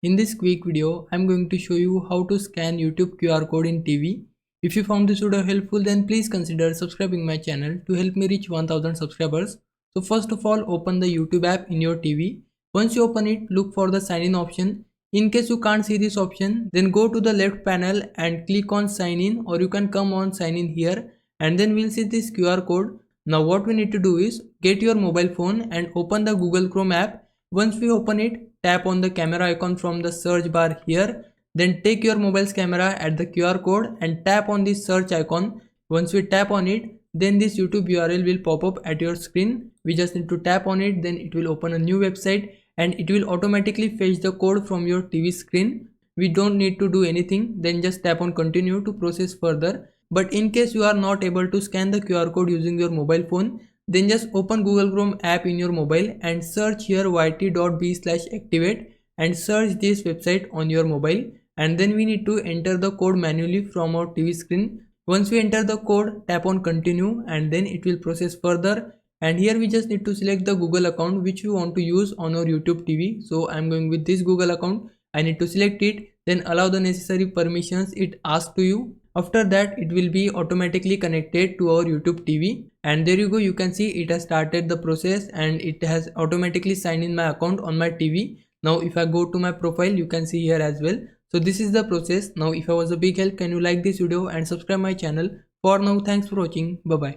In this quick video, I'm going to show you how to scan YouTube QR code in TV. If you found this video helpful, then please consider subscribing my channel to help me reach 1000 subscribers. So first of all, open the YouTube app in your TV. Once you open it, look for the sign in option. In case you can't see this option, then go to the left panel and click on sign in, or you can come on sign in here, and then we'll see this QR code. Now what we need to do is get your mobile phone and open the Google Chrome app. Once we open it, tap on the camera icon from the search bar here. Then take your mobile's camera at the QR code and tap on this search icon. Once we tap on it, then this YouTube URL will pop up at your screen. We just need to tap on it, then it will open a new website and it will automatically fetch the code from your TV screen. We don't need to do anything, then just tap on continue to process further. But in case you are not able to scan the QR code using your mobile phone, then just open Google Chrome app in your mobile and search here yt.b/activate and search this website on your mobile, and then we need to enter the code manually from our TV screen. Once we enter the code, tap on continue and then it will process further, and here we just need to select the Google account which we want to use on our YouTube TV. So I'm going with this Google account. I need to select it, then allow the necessary permissions it asks to you. After that, it will be automatically connected to our YouTube TV, and there you go, you can see it has started the process and it has automatically signed in my account on my TV. Now if I go to my profile, you can see here as well. So this is the process. Now if I was a big help, can you like this video and subscribe my channel. For now, thanks for watching. Bye bye.